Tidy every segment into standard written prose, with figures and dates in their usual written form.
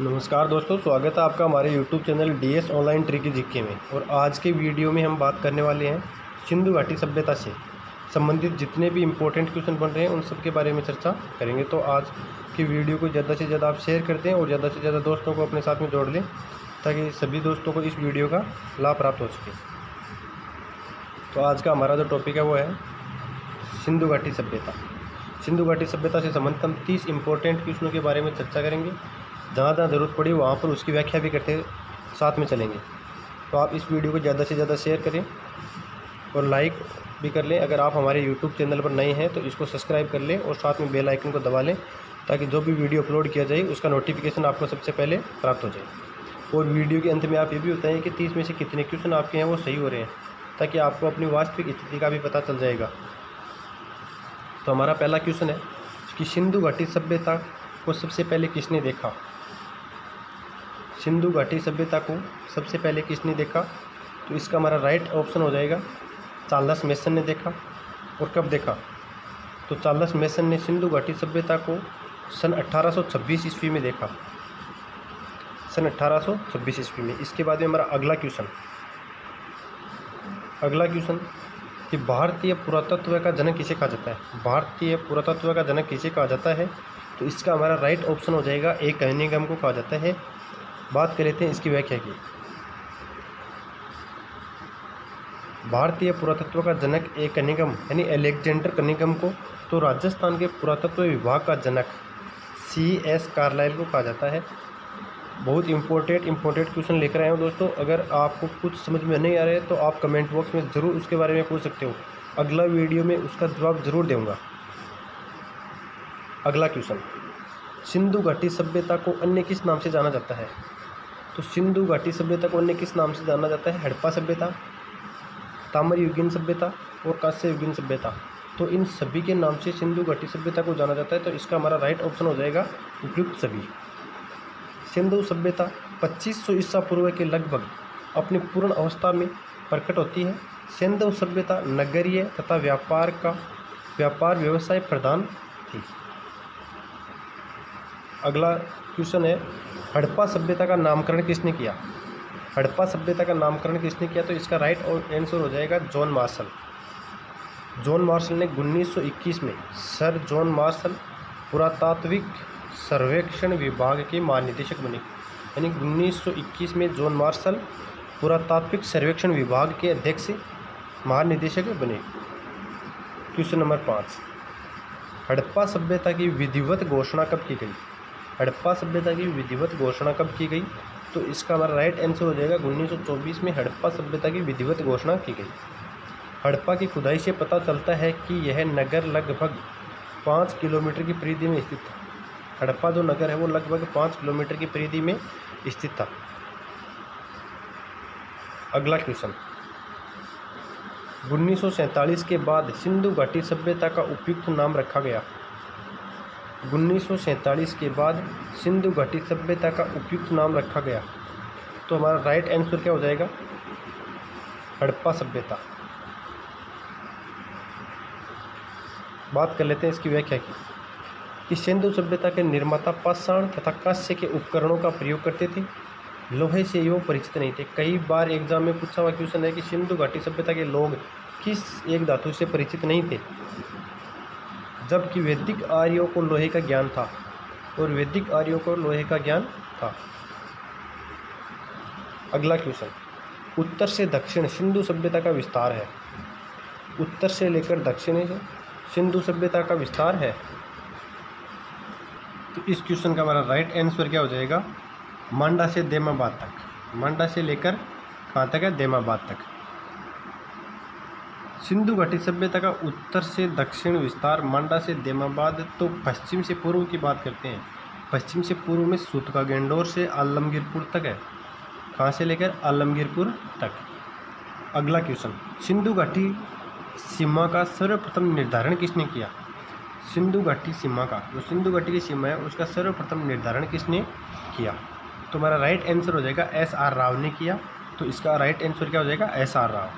नमस्कार दोस्तों, स्वागत है आपका हमारे YouTube channel DS online tricky GK में। और आज के वीडियो में हम बात करने वाले हैं सिंधु घाटी सभ्यता से संबंधित जितने भी इम्पोर्टेंट क्वेश्चन बन रहे हैं उन सब के बारे में चर्चा करेंगे। तो आज की वीडियो को ज़्यादा से ज़्यादा आप शेयर कर दें और ज़्यादा से ज़्यादा दोस्तों को अपने साथ में जोड़ लें ताकि सभी दोस्तों को इस वीडियो का लाभ प्राप्त हो सके। तो आज का हमारा जो टॉपिक है वो है सिंधु घाटी सभ्यता। सिंधु घाटी सभ्यता से संबंधित हम 30 इम्पोर्टेंट क्वेश्चनों के बारे में चर्चा करेंगे। जहाँ जहाँ ज़रूरत पड़ी वहाँ पर उसकी व्याख्या भी करते साथ में चलेंगे। तो आप इस वीडियो को ज़्यादा से ज़्यादा शेयर करें और लाइक भी कर लें। अगर आप हमारे YouTube चैनल पर नए हैं तो इसको सब्सक्राइब कर लें और साथ में बेल आइकन को दबा लें ताकि जो भी वीडियो अपलोड किया जाए उसका नोटिफिकेशन आपको सबसे पहले प्राप्त हो जाए। और वीडियो के अंत में आप ये भी बताएं कि 30 में से कितने क्वेश्चन आपके हैं वो सही हो रहे हैं, ताकि आपको अपनी वास्तविक स्थिति का भी पता चल जाएगा। तो हमारा पहला क्वेश्चन है कि सिंधु घाटी सभ्यता को सबसे पहले किसने देखा। सिंधु घाटी सभ्यता को सबसे पहले किसने देखा? तो इसका हमारा राइट ऑप्शन हो जाएगा चार्ल्स मैसन ने देखा। और कब देखा? तो चार्ल्स मैसन ने सिंधु घाटी सभ्यता को सन 1826 ईस्वी में देखा, सन 1826 ईस्वी में। इसके बाद में हमारा अगला क्वेश्चन कि भारतीय पुरातत्व का जनक किसे कहा जाता है। भारतीय पुरातत्व का जनक किसे कहा जाता है? तो इसका हमारा राइट ऑप्शन हो जाएगा ए कनिंघम को कहा जाता है। बात कर लेते हैं इसकी व्याख्या की। भारतीय पुरातत्व का जनक ए कनिंघम यानी अलेक्जेंडर कनिंघम को तो राजस्थान के पुरातत्व विभाग का जनक C.S. कार्लाइल को कहा जाता है। बहुत इम्पोर्टेंट क्वेश्चन लेकर आए हो दोस्तों। अगर आपको कुछ समझ में नहीं आ रहा है तो आप कमेंट बॉक्स में ज़रूर उसके बारे में पूछ सकते हो, अगला वीडियो में उसका जवाब ज़रूर दूंगा। अगला क्वेश्चन, सिंधु घाटी सभ्यता को अन्य किस नाम से जाना जाता है। तो सिंधु घाटी सभ्यता को अन्य किस नाम से जाना जाता है? हड़प्पा सभ्यता, ताम्रयुगीन सभ्यता और कांस्ययुगीन सभ्यता। तो इन सभी के नाम से सिंधु घाटी सभ्यता को जाना जाता है। तो इसका हमारा राइट ऑप्शन हो जाएगा उपयुक्त सभी। सिंधु सभ्यता 2500 ईसा पूर्व के लगभग अपनी पूर्ण अवस्था में प्रकट होती है। सिंधु सभ्यता नगरीय तथा व्यापार व्यवसाय प्रधान थी। अगला क्वेश्चन है हड़प्पा सभ्यता का नामकरण किसने किया। हड़प्पा सभ्यता का नामकरण किसने किया? तो इसका राइट आंसर हो जाएगा जॉन मार्शल। जॉन मार्शल ने 1921 में सर जॉन मार्शल पुरातात्विक सर्वेक्षण विभाग के महानिदेशक बने। यानी 1921 में जॉन मार्शल पुरातात्विक सर्वेक्षण विभाग के अध्यक्ष महानिदेशक बने। क्वेश्चन नंबर 5, हड़प्पा सभ्यता की विधिवत घोषणा कब की गई। हड़प्पा सभ्यता की विधिवत घोषणा कब की गई? तो इसका हमारा राइट आंसर हो जाएगा 1924 में हड़प्पा सभ्यता की विधिवत घोषणा की गई। हड़प्पा की खुदाई से पता चलता है कि यह नगर लगभग 5 किलोमीटर की परिधि में स्थित था। हड़प्पा जो नगर है वो लगभग 5 किलोमीटर की परिधि में स्थित था। अगला क्वेश्चन, 1947 के बाद सिंधु घाटी सभ्यता का उपयुक्त नाम रखा गया। 1947 के बाद सिंधु घाटी सभ्यता का उपयुक्त नाम रखा गया। तो हमारा राइट आंसर क्या हो जाएगा? हड़प्पा सभ्यता। बात कर लेते हैं इसकी व्याख्या की कि सिंधु सभ्यता के निर्माता पाषाण तथा कांस्य के उपकरणों का प्रयोग करते थे, लोहे से योग परिचित नहीं थे। कई बार एग्जाम में पूछा हुआ क्वेश्चन है कि सिंधु घाटी सभ्यता के लोग किस एक धातु से परिचित नहीं थे, जबकि वैदिक आर्यों को लोहे का ज्ञान था अगला क्वेश्चन, उत्तर से दक्षिण सिंधु सभ्यता का विस्तार है। उत्तर से लेकर दक्षिण से सिंधु सभ्यता का विस्तार है। तो इस क्वेश्चन का हमारा राइट आंसर क्या हो जाएगा? मांडा से देमाबाद तक। मांडा से लेकर कहाँ तक है? देमाबाद तक। सिंधु घाटी सभ्यता का उत्तर से दक्षिण विस्तार मांडा से देमाबाद। तो पश्चिम से पूर्व की बात करते हैं। पश्चिम से पूर्व में सूतका गेंडोर से आलमगीरपुर तक है। कहाँ से लेकर? आलमगीरपुर तक। अगला क्वेश्चन, सिंधु घाटी सीमा का सर्वप्रथम निर्धारण किसने किया। सिंधु घाटी सीमा का जो सिंधु घाटी की सीमा है उसका सर्वप्रथम निर्धारण किसने किया? तो हमारा राइट आंसर हो जाएगा S.R. राव ने किया। तो इसका राइट आंसर क्या हो जाएगा? S.R. राव।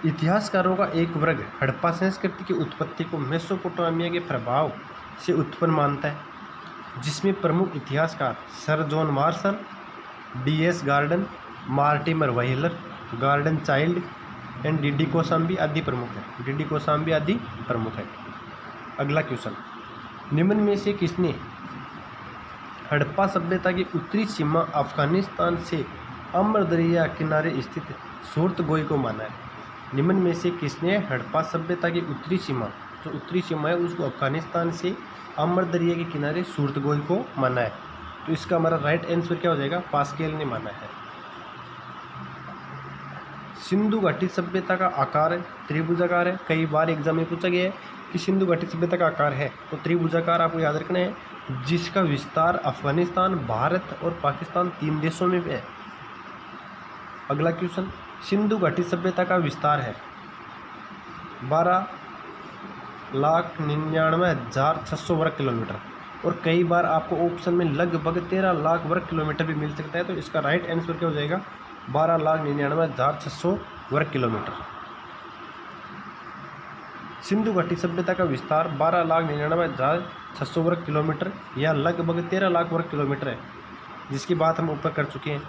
इतिहासकारों का एक वर्ग हड़प्पा संस्कृति की उत्पत्ति को मेसोपोटामिया के प्रभाव से उत्पन्न मानता है। जिसमें प्रमुख इतिहासकार sir John Marshall, DS Gordon, Mortimer Wheeler, Gordon Childe and D Kosambi आदि प्रमुख है। डी कोसाम्बी आदि प्रमुख है। अगला क्वेश्चन, निम्न में से किसने हड़प्पा सभ्यता की उत्तरी सीमा अफगानिस्तान से अमर दरिया किनारे स्थित सूरतगोई को माना है? निम्न में से किसने हड़प्पा सभ्यता की उत्तरी सीमा, जो उत्तरी सीमा है उसको अफगानिस्तान से अमर दरिया के किनारे सूरतगोई को माना है? तो इसका हमारा राइट आंसर क्या हो जाएगा? पास्केल ने माना है। सिंधु घाटी सभ्यता का आकार त्रिभुजाकार है। कई बार एग्जाम में पूछा गया है कि सिंधु घाटी सभ्यता का आकार है, तो त्रिभुजाकार आपको याद रखना है, जिसका विस्तार अफगानिस्तान, भारत और पाकिस्तान 3 देशों में है। अगला क्वेश्चन, सिंधु घाटी सभ्यता का विस्तार है 12,99,600 वर्ग किलोमीटर, और कई बार आपको ऑप्शन में लगभग 13 लाख वर्ग किलोमीटर भी मिल सकता है। तो इसका राइट आंसर क्या हो जाएगा? 12,99,600 वर्ग किलोमीटर। सिंधु घाटी सभ्यता का विस्तार 12,99,600 वर्ग किलोमीटर या लगभग 13 लाख वर्ग किलोमीटर है, जिसकी बात हम ऊपर कर चुके हैं।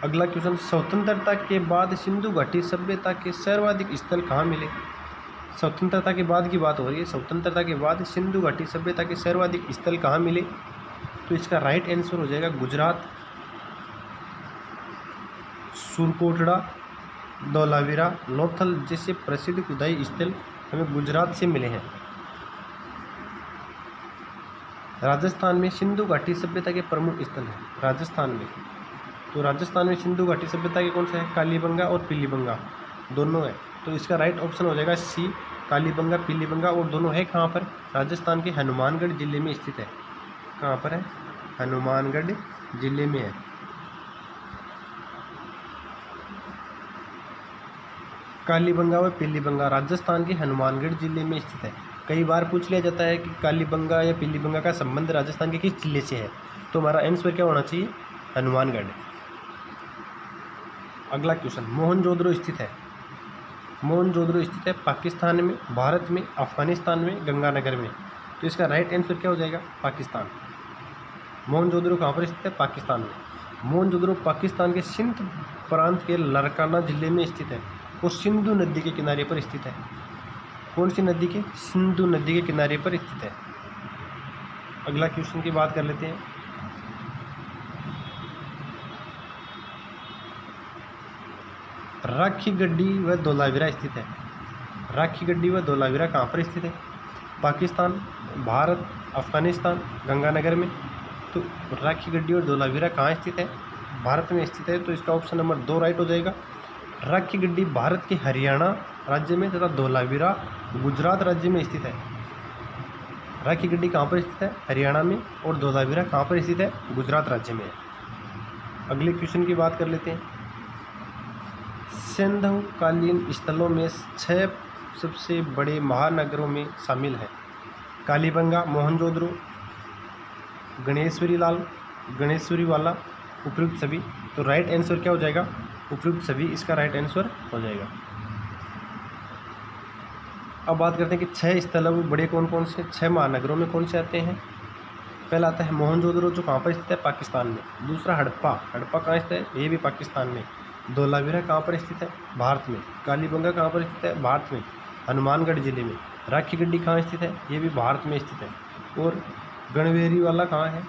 अगला क्वेश्चन, स्वतंत्रता के बाद सिंधु घाटी सभ्यता के सर्वाधिक स्थल कहाँ मिले? स्वतंत्रता के बाद की बात हो रही है। स्वतंत्रता के बाद सिंधु घाटी सभ्यता के सर्वाधिक स्थल कहाँ मिले? तो इसका राइट आंसर हो जाएगा गुजरात, सुरकोटड़ा, धोलावीरा, लोथल जैसे प्रसिद्ध खुदाई स्थल हमें गुजरात से मिले हैं। राजस्थान में सिंधु घाटी सभ्यता के प्रमुख स्थल हैं। राजस्थान में, तो राजस्थान में सिंधु घाटी सभ्यता के कौन से है? कालीबंगा और पीलीबंगा दोनों है। तो इसका राइट ऑप्शन हो जाएगा सी, कालीबंगा, पीलीबंगा, और दोनों है कहाँ पर? राजस्थान के हनुमानगढ़ जिले में स्थित है। कहाँ पर है? हनुमानगढ़ जिले में है। कालीबंगा व पीलीबंगा राजस्थान के हनुमानगढ़ जिले में स्थित है। कई बार पूछ लिया जाता है कि कालीबंगा या पीलीबंगा का संबंध राजस्थान के किस जिले से है? तो हमारा आंसर क्या होना चाहिए? हनुमानगढ़। अगला क्वेश्चन, मोहनजोदड़ो स्थित है। मोहनजोदड़ो स्थित है पाकिस्तान में, भारत में, अफगानिस्तान में, गंगानगर में। तो इसका राइट आंसर क्या हो जाएगा? पाकिस्तान। मोहनजोदड़ो कहाँ पर स्थित है? पाकिस्तान में। मोहनजोदड़ो पाकिस्तान के सिंध प्रांत के लारकाना जिले में स्थित है और सिंधु नदी के किनारे पर स्थित है। कौन सी नदी के? सिंधु नदी के किनारे पर स्थित है। अगला क्वेश्चन की बात कर लेते हैं। राखी गड्डी व धोलावीरा स्थित है। राखी गड्डी व धोलावीरा कहाँ पर स्थित है? पाकिस्तान, भारत, अफगानिस्तान, गंगानगर में। तो राखी गड्डी और धोलावीरा कहाँ स्थित है? भारत में स्थित है। तो इसका ऑप्शन नंबर 2 राइट हो जाएगा। राखी गड्डी भारत के हरियाणा राज्य में तथा धोलावीरा गुजरात राज्य में स्थित है। राखी गड्डी कहाँ पर स्थित है? हरियाणा में, और धोलावीरा कहाँ पर स्थित है? गुजरात राज्य में है। अगले क्वेश्चन की बात कर लेते हैं। सिंधुकालीन स्थलों में 6 सबसे बड़े महानगरों में शामिल हैं। कालीबंगा, मोहनजोदड़ो, गणेश्वरी वाला, उपयुक्त सभी। तो राइट आंसर क्या हो जाएगा? उपयुक्त सभी इसका राइट आंसर हो जाएगा। अब बात करते हैं कि 6 स्थल वो बड़े कौन कौन से? 6 महानगरों में कौन से आते हैं? पहला आता है मोहनजोदड़ो, जो कहाँ पर स्थित है? पाकिस्तान में। दूसरा हड़प्पा कहाँ स्थित है? ये भी पाकिस्तान में। धोलावीरा कहाँ पर स्थित है? भारत में। कालीबंगा कहाँ पर स्थित है? भारत में, हनुमानगढ़ जिले में। राखी गड्डी कहाँ स्थित है? ये भी भारत में स्थित है। और गणवेरी वाला कहाँ है?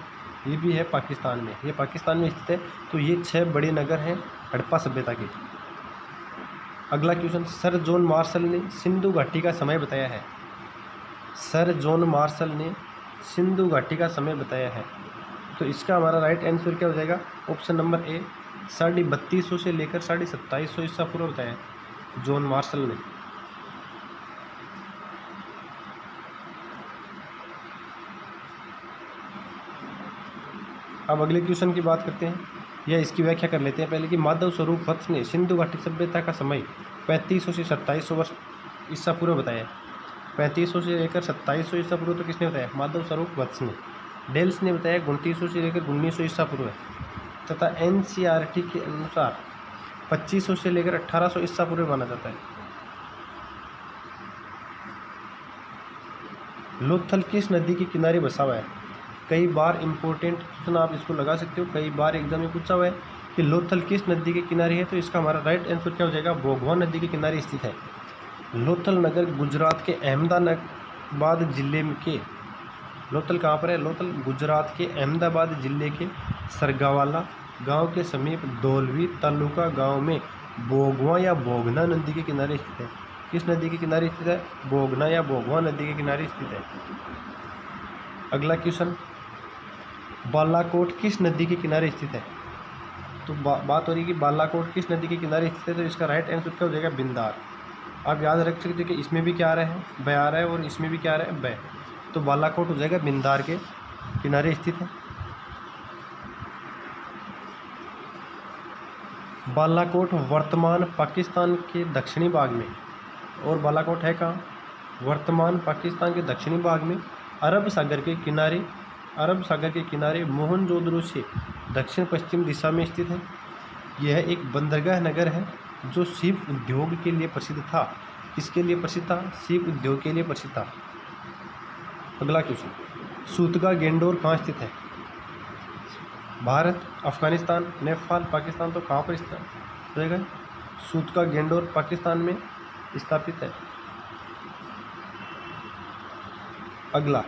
ये भी है पाकिस्तान में, ये पाकिस्तान में स्थित है। तो ये 6 बड़े नगर हैं हड़प्पा सभ्यता के। अगला क्वेश्चन, सर जॉन मार्शल ने सिंधु घाटी का समय बताया है। सर जॉन मार्शल ने सिंधु घाटी का समय बताया है। तो इसका हमारा राइट आंसर क्या हो जाएगा? ऑप्शन नंबर ए, 3250 से लेकर 2750 ईसा पूर्व बताया जॉन मार्शल ने। अब अगले क्वेश्चन की बात करते हैं, या इसकी व्याख्या कर लेते हैं पहले कि माधव स्वरूप वत्स ने सिंधु घाटी सभ्यता का समय 3500 से 2700 वर्ष ईसा पूर्व बताया। 3500 से लेकर 2700 ईसा पूर्व तो किसने बताया? माधव स्वरूप वत्स ने। डेल्स ने बताया 2900 से लेकर 1900 ईसा पूर्व है, तथा NCERT के अनुसार 2500 से लेकर 1800 ईसा पूर्व माना जाता है। लोथल किस नदी के किनारे बसा हुआ है? कई बार इंपॉर्टेंट क्वेश्चन आप इसको लगा सकते हो, कई बार एग्जाम में पूछा हुआ है कि लोथल किस नदी के किनारे है। तो इसका हमारा राइट आंसर क्या हो जाएगा? भोगवान नदी के किनारे स्थित है। लोथल नगर गुजरात के अहमदाबाद जिले के, लोथल कहाँ पर है? लोथल गुजरात के अहमदाबाद जिले के सरगावाला गांव के समीप धौलवी तालुका गांव में भोगवा या भोगना नदी के किनारे स्थित है। किस नदी के किनारे स्थित है? भोगना या भोगवा नदी के किनारे स्थित है। अगला क्वेश्चन, बालाकोट किस नदी के किनारे स्थित है? तो बात हो रही है कि बालाकोट किस नदी के किनारे स्थित है। तो इसका राइट आंसर क्या हो जाएगा? बिंदार। आप याद रख सकते हो कि इसमें भी क्या आ रहा है? ब आ रहा है, और इसमें भी क्या आ रहा है? ब। तो बालाकोट हो जाएगा बिंदार के किनारे स्थित है। बालाकोट वर्तमान पाकिस्तान के दक्षिणी भाग में, और बालाकोट है कहाँ? वर्तमान पाकिस्तान के दक्षिणी भाग में अरब सागर के किनारे मोहनजोदड़ो से दक्षिण पश्चिम दिशा में स्थित है। यह एक बंदरगाह नगर है जो सीप उद्योग के लिए प्रसिद्ध था। किसके लिए प्रसिद्ध था? सीप उद्योग के लिए प्रसिद्ध था। अगला क्वेश्चन, सूतगा गेंडोर कहाँ स्थित है? भारत, अफगानिस्तान, नेपाल, पाकिस्तान। तो कहाँ पर स्थित रहेगा? सूतगा गेंडोर पाकिस्तान में स्थापित है। अगला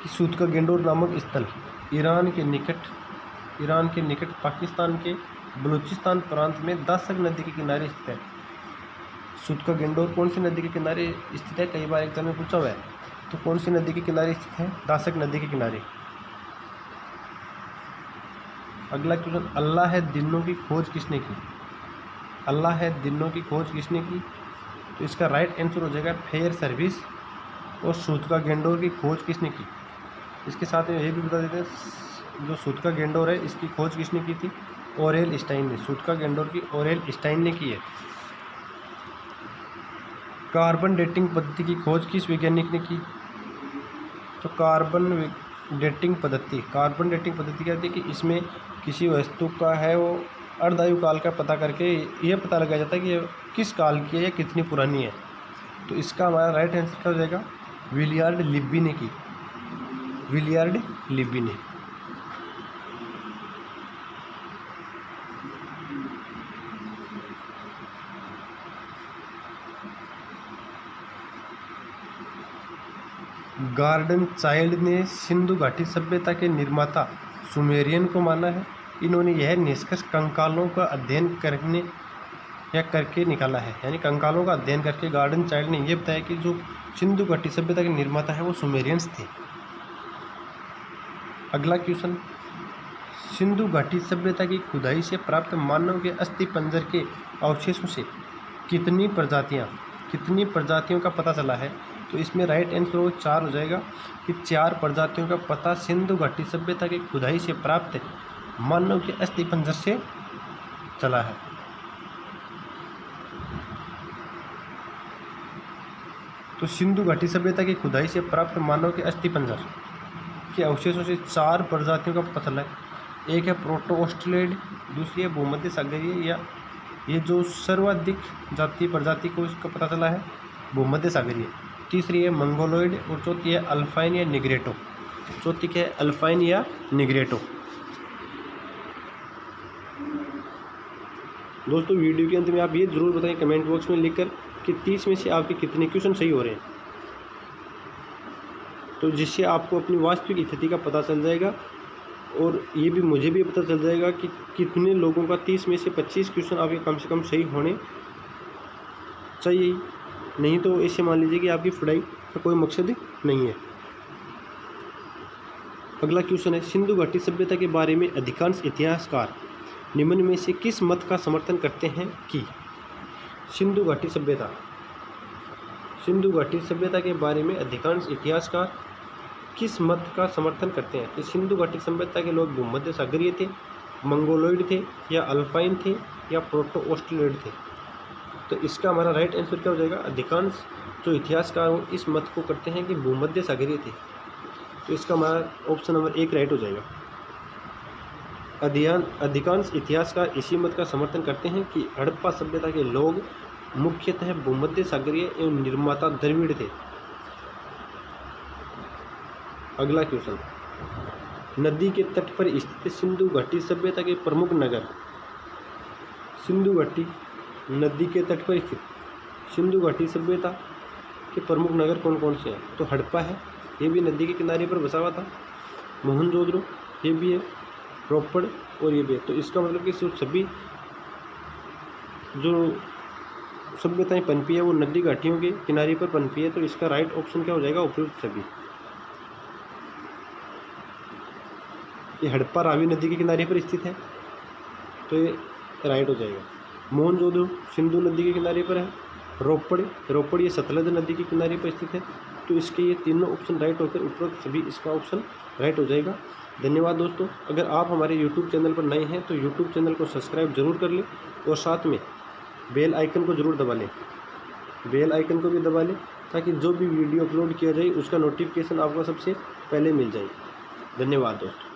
कि सूतगा गेंडोर नामक स्थल ईरान के निकट पाकिस्तान के बलूचिस्तान प्रांत में दासक नदी के किनारे स्थित है। सूतगा गेंडोर कौन सी नदी के किनारे स्थित है? कई बार एग्जाम में पूछा हुआ है। तो कौन सी नदी के किनारे स्थित है? दासक नदी के किनारे। अगला क्वेश्चन, अल्लाह है दिनों की खोज किसने की? अल्लाह है दिनों की खोज किसने की? तो इसका राइट आंसर हो जाएगा फेयर सर्विस। और सूतगा गेंडोर की खोज किसने की? इसके साथ में ये भी बता देते हैं, जो सूतगा गेंडोर है इसकी खोज किसने की थी? ओरेल स्टाइन ने। सूतगा गेंडोर की ओरेल स्टाइन ने की है। कार्बन डेटिंग पद्धति की खोज किस वैज्ञानिक ने की? तो कार्बन डेटिंग पद्धति क्या होती है कि इसमें किसी वस्तु का है वो अर्धायु काल का पता करके ये पता लगाया जाता है कि ये किस काल की है या कितनी पुरानी है। तो इसका हमारा राइट आंसर क्या हो जाएगा? विलियर्ड लिब्बी ने की। विलियर्ड लिब्बी ने। गार्डन चाइल्ड ने सिंधु घाटी सभ्यता के निर्माता सुमेरियन को माना है। इन्होंने यह निष्कर्ष कंकालों का अध्ययन करके निकाला है। यानी कंकालों का अध्ययन करके गार्डन चाइल्ड ने यह बताया कि जो सिंधु घाटी सभ्यता के निर्माता है वो सुमेरियंस थे। अगला क्वेश्चन, सिंधु घाटी सभ्यता की खुदाई से प्राप्त मानव के अस्थि पंजर के अवशेषों से कितनी प्रजातियों का पता चला है? तो इसमें राइट आंसर 4 हो जाएगा कि 4 प्रजातियों का पता सिंधु घाटी सभ्यता की खुदाई से प्राप्त मानव के अस्थि पंजर से चला है। तो सिंधु घाटी सभ्यता की खुदाई से प्राप्त मानव के अस्थि पंजर के अवशेषों से 4 प्रजातियों का पता चला है। एक है प्रोटो ऑस्ट्रेलिड, दूसरी है भूमध्य सागरीय, या ये जो सर्वाधिक प्रजाति को इसका पता चला है भूमध्य सागरीय। तीसरी है मंगोलॉइड, और चौथी है अल्पाइन या निग्रेटो। दोस्तों वीडियो के अंत में आप ये जरूर बताएं कमेंट बॉक्स में लिखकर कि 30 में से आपके कितने क्वेश्चन सही हो रहे हैं। तो जिससे आपको अपनी वास्तविक स्थिति का पता चल जाएगा, और ये भी मुझे भी पता चल जाएगा कि कितने लोगों का 30 में से 25 क्वेश्चन आपके कम से कम सही होने चाहिए। नहीं तो ऐसे मान लीजिए कि आपकी पढ़ाई का कोई मकसद नहीं है। अगला क्वेश्चन है, सिंधु घाटी सभ्यता के बारे में अधिकांश इतिहासकार निम्न में से किस मत का समर्थन करते हैं कि सिंधु घाटी सभ्यता के बारे में अधिकांश इतिहासकार किस मत का समर्थन करते हैं कि सिंधु घाटी सभ्यता के लोग भूमध्य सागरीय थे, मंगोलॉइड थे, या अल्पाइन थे, या प्रोटो ऑस्ट्रेलिड थे? तो इसका हमारा राइट आंसर क्या हो जाएगा? अधिकांश जो इतिहासकार वो इस मत को करते हैं कि भूमध्य सागरीय थे। तो इसका हमारा ऑप्शन नंबर 1 राइट हो जाएगा। अधिकांश इतिहासकार इसी मत का समर्थन करते हैं कि हड़प्पा सभ्यता के लोग मुख्यतः भूमध्य सागरीय एवं निर्माता द्रविड़ थे। अगला क्वेश्चन, नदी के तट पर स्थित सिंधु घाटी सभ्यता के प्रमुख नगर। सिंधु घाटी नदी के तट पर स्थित सिंधु घाटी सभ्यता के प्रमुख नगर कौन कौन से हैं? तो हड़प्पा है, ये भी नदी के किनारे पर बसा हुआ था। मोहनजोदड़ो, ये भी है। रोपड़, और ये भी है। तो इसका मतलब कि सभी जो सभ्यताएं पनपी है वो नदी घाटियों के किनारे पर पनपी है। तो इसका राइट ऑप्शन क्या हो जाएगा? उपयुक्त सभी। ये हड़प्पा रावी नदी के किनारे पर स्थित है, तो ये राइट हो जाएगा। मोहनजोदड़ो सिंधु नदी के किनारे पर है। रोपड़ ये सतलज नदी के किनारे पर स्थित है। तो इसके ये तीनों ऑप्शन राइट होकर उपरोक्त सभी इसका ऑप्शन राइट हो जाएगा। धन्यवाद दोस्तों। अगर आप हमारे YouTube चैनल पर नए हैं तो YouTube चैनल को सब्सक्राइब जरूर कर लें और साथ में बेल आइकन को जरूर दबा लें। बेल आइकन को भी दबा लें ताकि जो भी वीडियो अपलोड किया जाए उसका नोटिफिकेशन आपको सबसे पहले मिल जाए। धन्यवाद दोस्तों।